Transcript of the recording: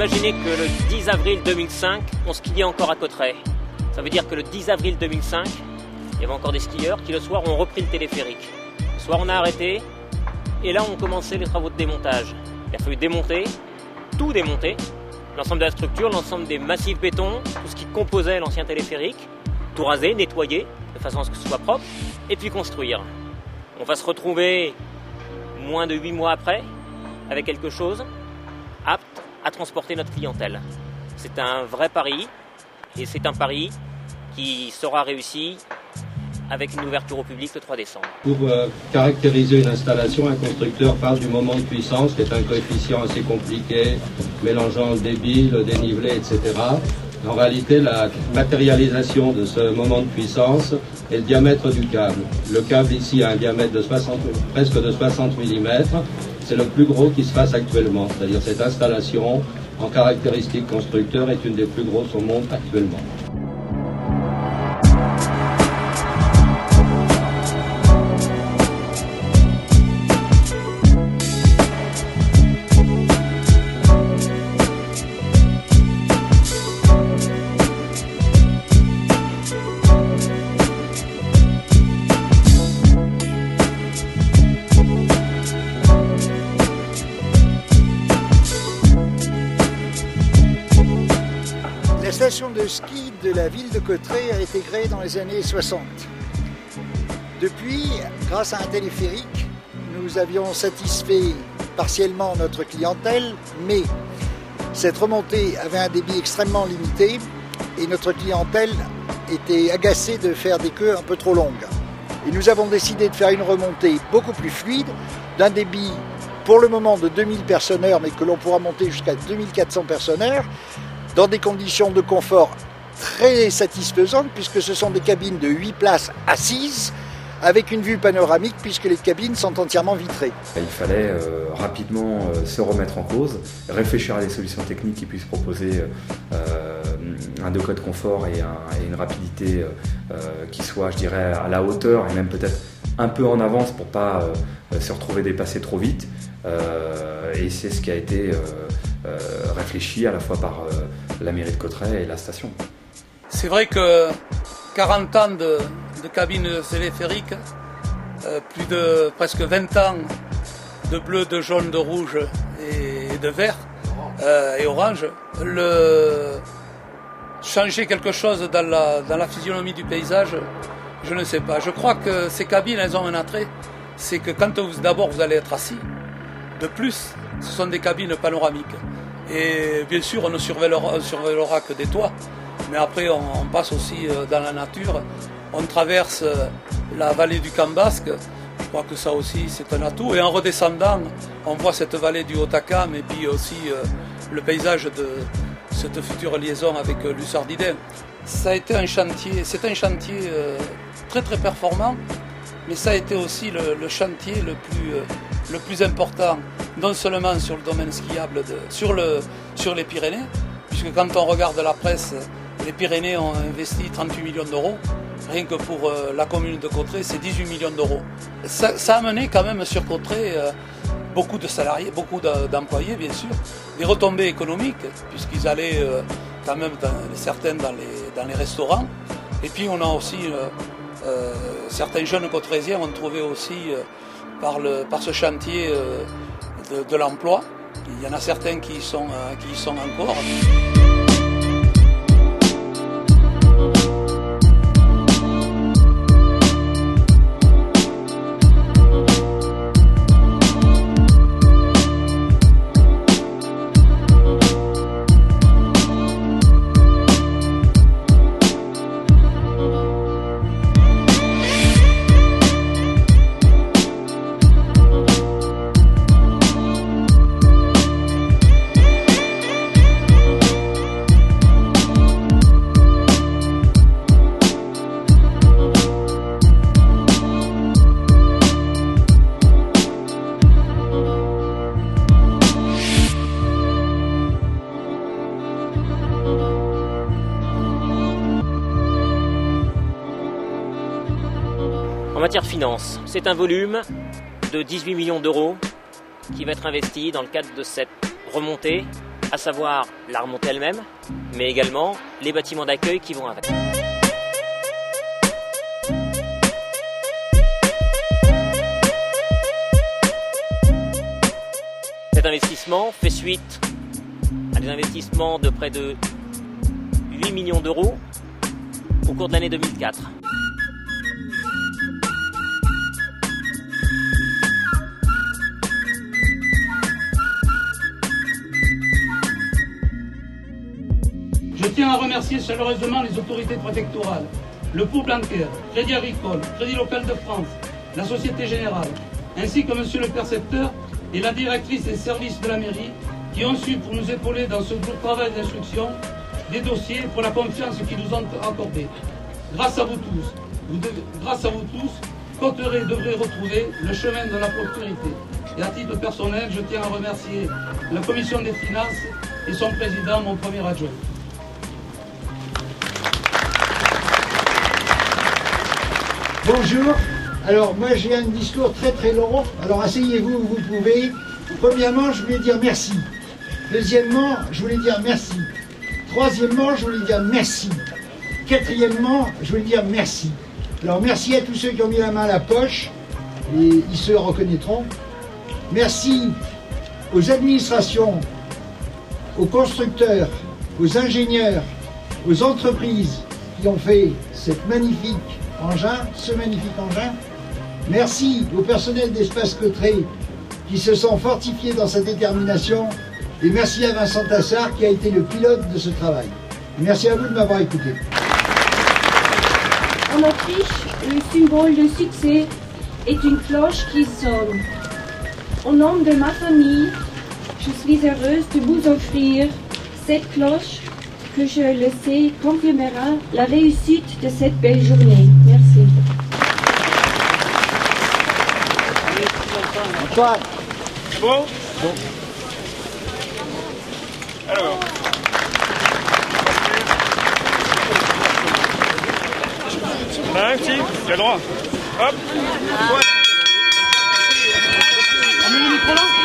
imaginez que le 10 avril 2005, on skiait encore à Cauterets. Ça veut dire que le 10 avril 2005, il y avait encore des skieurs qui le soir ont repris le téléphérique. Le soir on a arrêté et là on commençait les travaux de démontage. Il a fallu démonter, tout démonter, l'ensemble de la structure, l'ensemble des massifs béton, tout ce qui composait l'ancien téléphérique, tout raser, nettoyer de façon à ce que ce soit propre et puis construire. On va se retrouver moins de 8 mois après avec quelque chose apte à transporter notre clientèle. C'est un vrai pari et c'est un pari qui sera réussi avec une ouverture au public le 3 décembre. Pour caractériser une installation, un constructeur parle du moment de puissance, qui est un coefficient assez compliqué, mélangeant le débit, le dénivelé, etc. En réalité, la matérialisation de ce moment de puissance est le diamètre du câble. Le câble ici a un diamètre de presque de 60 mm. C'est le plus gros qui se fasse actuellement. C'est-à-dire cette installation, en caractéristique constructeur, est une des plus grosses au monde actuellement. La station de ski de la ville de Cauterets a été créée dans les années 60. Depuis, grâce à un téléphérique, nous avions satisfait partiellement notre clientèle, mais cette remontée avait un débit extrêmement limité et notre clientèle était agacée de faire des queues un peu trop longues. Et nous avons décidé de faire une remontée beaucoup plus fluide, d'un débit pour le moment de 2000 personnes-heure, mais que l'on pourra monter jusqu'à 2400 personnes-heure, dans des conditions de confort très satisfaisantes, puisque ce sont des cabines de 8 places assises, avec une vue panoramique, puisque les cabines sont entièrement vitrées. Il fallait rapidement se remettre en cause, réfléchir à des solutions techniques qui puissent proposer un degré de confort et une rapidité qui soit, je dirais, à la hauteur et même peut-être un peu en avance pour ne pas se retrouver dépassé trop vite. Et c'est ce qui a été réfléchi à la fois par la mairie de Cauterets et la station. C'est vrai que 40 ans de cabines téléphériques, plus de presque 20 ans de bleu, de jaune, de rouge et de vert et orange, changer quelque chose dans la physionomie du paysage, je ne sais pas. Je crois que ces cabines, elles ont un attrait, c'est que quand d'abord vous allez être assis, de plus, ce sont des cabines panoramiques. Et bien sûr, on ne surveillera que des toits, mais après on passe aussi dans la nature. On traverse la vallée du Camp Basque, je crois que ça aussi c'est un atout. Et en redescendant, on voit cette vallée du Haut-Acam et puis aussi le paysage de cette future liaison avec Lussardiden. Ça a été un chantier, c'est un chantier très très performant, mais ça a été aussi le chantier le plus important, non seulement sur le domaine skiable, sur les Pyrénées, puisque quand on regarde la presse, les Pyrénées ont investi 38 millions d'euros, rien que pour la commune de Cauterets, c'est 18 millions d'euros. Ça a amené quand même sur Cauterets beaucoup de salariés, beaucoup d'employés bien sûr, des retombées économiques, puisqu'ils allaient quand même certains dans les restaurants, et puis on a aussi certains jeunes Cauterésiens ont trouvé aussi par ce chantier de l'emploi. Il y en a certains qui y sont encore. En matière finance, c'est un volume de 18 millions d'euros qui va être investi dans le cadre de cette remontée à savoir la remontée elle-même, mais également les bâtiments d'accueil qui vont avec. Cet investissement fait suite à des investissements de près de 8 millions d'euros au cours de l'année 2004. Je tiens à remercier chaleureusement les autorités préfectorales, le Pôle Blanquer, Crédit Agricole, Crédit Local de France, la Société Générale, ainsi que Monsieur le Percepteur et la directrice des services de la mairie qui ont su, pour nous épauler dans ce lourd travail d'instruction, des dossiers pour la confiance qu'ils nous ont accordée. Grâce à vous tous, Cauterets devrait retrouver le chemin de la prospérité. Et à titre personnel, je tiens à remercier la Commission des Finances et son président, mon premier adjoint. Bonjour. Alors moi j'ai un discours très long, alors asseyez-vous où vous pouvez. Premièrement, je voulais dire merci. Deuxièmement, je voulais dire merci. Troisièmement, je voulais dire merci. Quatrièmement, je voulais dire merci. Alors merci à tous ceux qui ont mis la main à la poche, et ils se reconnaîtront. Merci aux administrations, aux constructeurs, aux ingénieurs, aux entreprises qui ont fait ce magnifique engin. Merci au personnel d'Espace Cauterets qui se sont fortifiés dans sa détermination. Et merci à Vincent Tassard qui a été le pilote de ce travail. Merci à vous de m'avoir écouté. En Autriche, le symbole de succès est une cloche qui sonne. Au nom de ma famille, je suis heureuse de vous offrir cette cloche que je le sais confirmera la réussite de cette belle journée. Merci. Antoine. Bon. Alors. On a un petit, il a droit. Hop. On met le micro là.